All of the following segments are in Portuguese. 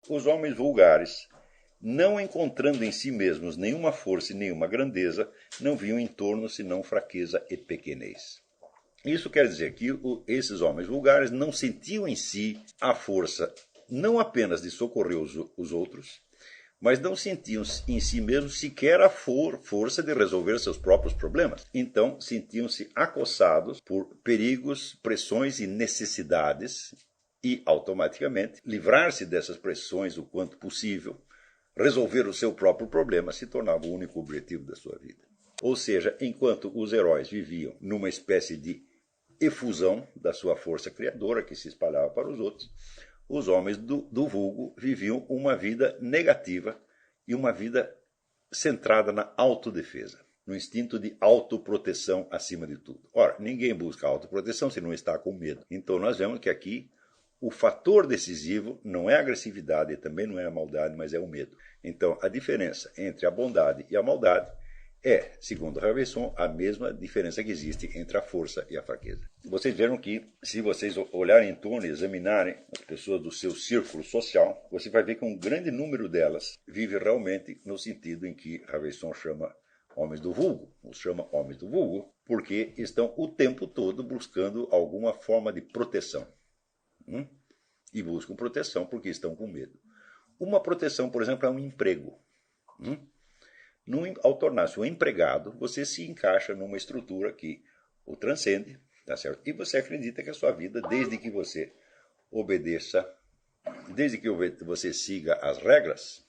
Os homens vulgares, não encontrando em si mesmos nenhuma força e nenhuma grandeza, não viam em torno senão fraqueza e pequenez. Isso quer dizer que esses homens vulgares não sentiam em si a força não apenas de socorrer os outros, mas não sentiam em si mesmos sequer a força de resolver seus próprios problemas. Então, sentiam-se acossados por perigos, pressões e necessidades e, automaticamente, livrar-se dessas pressões o quanto possível, resolver o seu próprio problema se tornava o único objetivo da sua vida. Ou seja, enquanto os heróis viviam numa espécie de efusão da sua força criadora que se espalhava para os outros, os homens do vulgo viviam uma vida negativa e uma vida centrada na autodefesa, no instinto de autoproteção acima de tudo. Ora, ninguém busca autoproteção se não está com medo. Então nós vemos que aqui o fator decisivo não é a agressividade e também não é a maldade, mas é o medo. Então a diferença entre a bondade e a maldade é, segundo Raveisson, a mesma diferença que existe entre a força e a fraqueza. Vocês viram que, se vocês olharem em torno e examinarem as pessoas do seu círculo social, você vai ver que um grande número delas vive realmente no sentido em que Raveisson chama homens do vulgo. Os chama homens do vulgo porque estão o tempo todo buscando alguma forma de proteção. E buscam proteção porque estão com medo. Uma proteção, por exemplo, é um emprego. Ao tornar-se um empregado, você se encaixa numa estrutura que o transcende, tá certo? E você acredita que a sua vida, desde que você obedeça, desde que você siga as regras,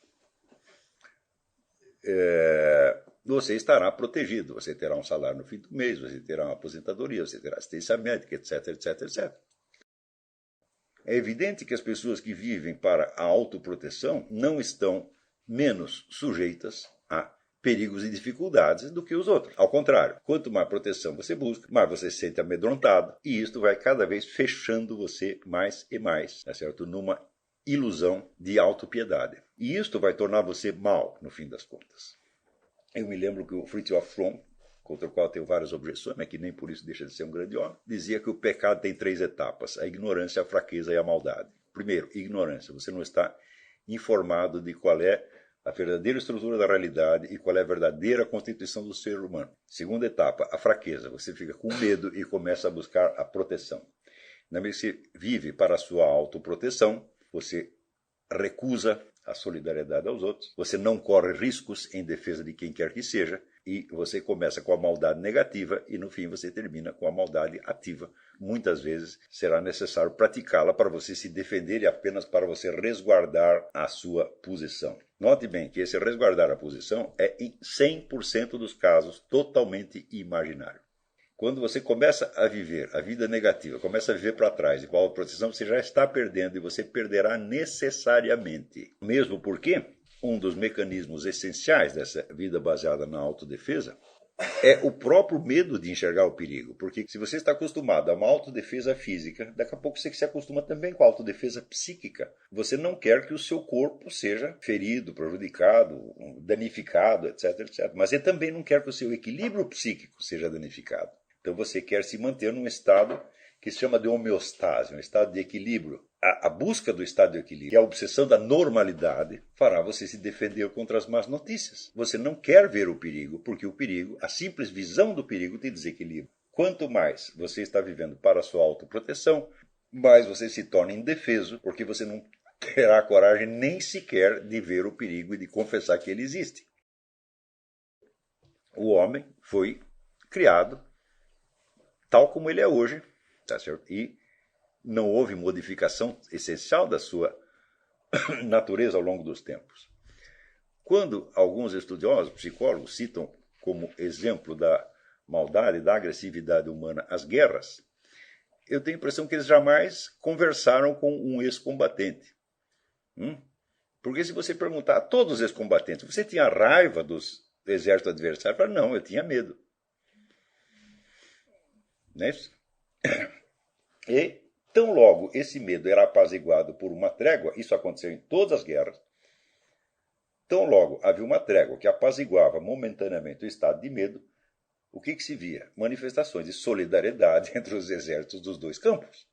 você estará protegido. Você terá um salário no fim do mês, você terá uma aposentadoria, você terá assistência médica, etc, etc, etc. É evidente que as pessoas que vivem para a autoproteção não estão menos sujeitas a perigos e dificuldades do que os outros. Ao contrário, quanto mais proteção você busca, mais você se sente amedrontado, e isto vai cada vez fechando você mais e mais, tá certo? Numa ilusão de autopiedade. E isto vai tornar você mal, no fim das contas. Eu me lembro que o Fritjof Fromm, contra o qual tenho várias objeções, mas que nem por isso deixa de ser um grande homem, dizia que o pecado tem 3 etapas: a ignorância, a fraqueza e a maldade. Primeiro, ignorância. Você não está informado de qual é a verdadeira estrutura da realidade e qual é a verdadeira constituição do ser humano. Segunda etapa, a fraqueza. Você fica com medo e começa a buscar a proteção. Na medida que você vive para a sua autoproteção, você recusa a solidariedade aos outros, você não corre riscos em defesa de quem quer que seja, e você começa com a maldade negativa e no fim você termina com a maldade ativa. Muitas vezes será necessário praticá-la para você se defender e apenas para você resguardar a sua posição. Note bem que esse resguardar a posição é em 100% dos casos totalmente imaginário. Quando você começa a viver a vida negativa, começa a viver para trás e com a autoproteção, você já está perdendo e você perderá necessariamente. Mesmo porque um dos mecanismos essenciais dessa vida baseada na autodefesa é o próprio medo de enxergar o perigo. Porque se você está acostumado a uma autodefesa física, daqui a pouco você se acostuma também com a autodefesa psíquica. Você não quer que o seu corpo seja ferido, prejudicado, danificado, etc, etc. Mas você também não quer que o seu equilíbrio psíquico seja danificado. Então você quer se manter num estado que se chama de homeostase, um estado de equilíbrio. A busca do estado de equilíbrio e a obsessão da normalidade fará você se defender contra as más notícias. Você não quer ver o perigo, porque o perigo, a simples visão do perigo te desequilibra. Quanto mais você está vivendo para a sua autoproteção, mais você se torna indefeso, porque você não terá coragem nem sequer de ver o perigo e de confessar que ele existe. O homem foi criado tal como ele é hoje, tá certo? E não houve modificação essencial da sua natureza ao longo dos tempos. Quando alguns estudiosos, psicólogos, citam como exemplo da maldade, da agressividade humana as guerras, eu tenho a impressão que eles jamais conversaram com um ex-combatente. Porque se você perguntar a todos os ex-combatentes, você tinha raiva dos exércitos adversários? Fala, não, eu tinha medo. Não é isso? E tão logo esse medo era apaziguado por uma trégua, isso aconteceu em todas as guerras, tão logo havia uma trégua que apaziguava momentaneamente o estado de medo, o que se via? Manifestações de solidariedade entre os exércitos dos dois campos.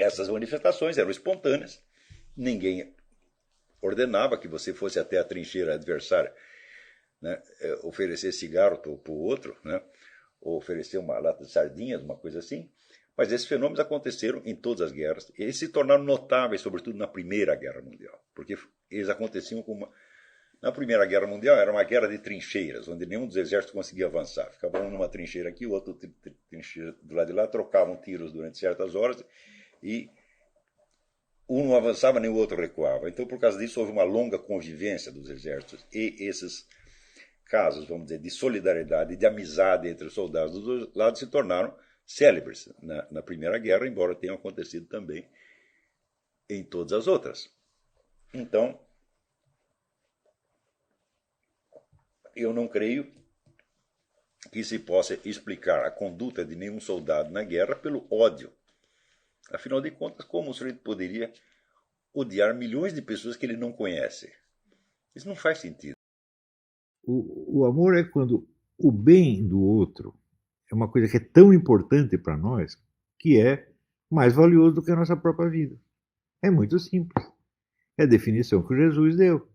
Essas manifestações eram espontâneas, ninguém ordenava que você fosse até a trincheira adversária, né, oferecer cigarro para o outro, né, ou oferecer uma lata de sardinhas, uma coisa assim. Mas esses fenômenos aconteceram em todas as guerras e se tornaram notáveis, sobretudo na Primeira Guerra Mundial, porque eles aconteciam com uma... Na Primeira Guerra Mundial era uma guerra de trincheiras, onde nenhum dos exércitos conseguia avançar. Ficava um numa trincheira aqui, o outro trincheira do lado de lá, trocavam tiros durante certas horas e um não avançava nem o outro recuava. Então, por causa disso, houve uma longa convivência dos exércitos e esses casos, vamos dizer, de solidariedade e de amizade entre os soldados dos dois lados se tornaram célebres na Primeira Guerra, embora tenham acontecido também em todas as outras. Então, eu não creio que se possa explicar a conduta de nenhum soldado na guerra pelo ódio. Afinal de contas, como o sujeito poderia odiar milhões de pessoas que ele não conhece? Isso não faz sentido. O amor é quando o bem do outro é uma coisa que é tão importante para nós que é mais valioso do que a nossa própria vida. É muito simples. É a definição que Jesus deu.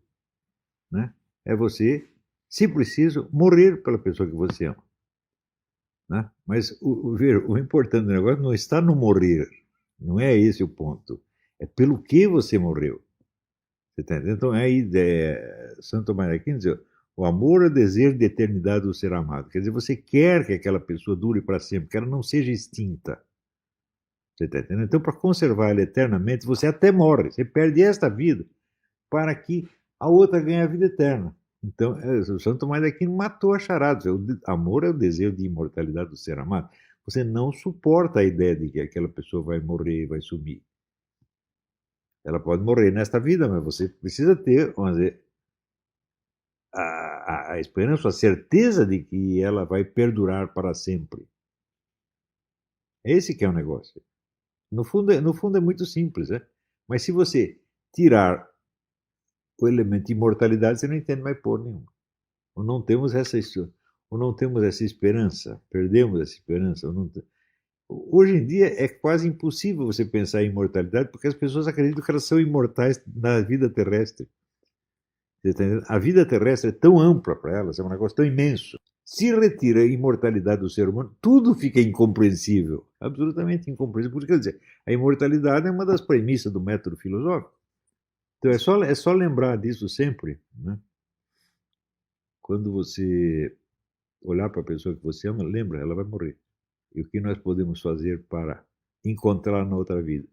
Né? É você, se preciso, morrer pela pessoa que você ama. Né? Mas o importante do negócio não está no morrer. Não é esse o ponto. É pelo que você morreu. Você tá entendendo? Então, a ideia, Santo Tomás de Aquino diz, o amor é o desejo de eternidade do ser amado. Quer dizer, você quer que aquela pessoa dure para sempre, que ela não seja extinta. Você está entendendo? Então, para conservar ela eternamente, você até morre. Você perde esta vida para que a outra ganhe a vida eterna. Então, o Santo Tomás de Aquino matou a charada. O amor é o desejo de imortalidade do ser amado. Você não suporta a ideia de que aquela pessoa vai morrer e vai sumir. Ela pode morrer nesta vida, mas você precisa ter, vamos dizer, a esperança, a certeza de que ela vai perdurar para sempre. Esse que é o negócio. No fundo é muito simples, né? Mas se você tirar o elemento de imortalidade, você não entende mais porra nenhuma. Ou não temos essa esperança, perdemos essa esperança. Hoje em dia é quase impossível você pensar em imortalidade, porque as pessoas acreditam que elas são imortais na vida terrestre. A vida terrestre é tão ampla para elas, é um negócio tão imenso. Se retira a imortalidade do ser humano, tudo fica incompreensível, absolutamente incompreensível. Porque, quer dizer, a imortalidade é uma das premissas do método filosófico. Então é só lembrar disso sempre. Né? Quando você olhar para a pessoa que você ama, lembra, ela vai morrer. E o que nós podemos fazer para encontrar na outra vida?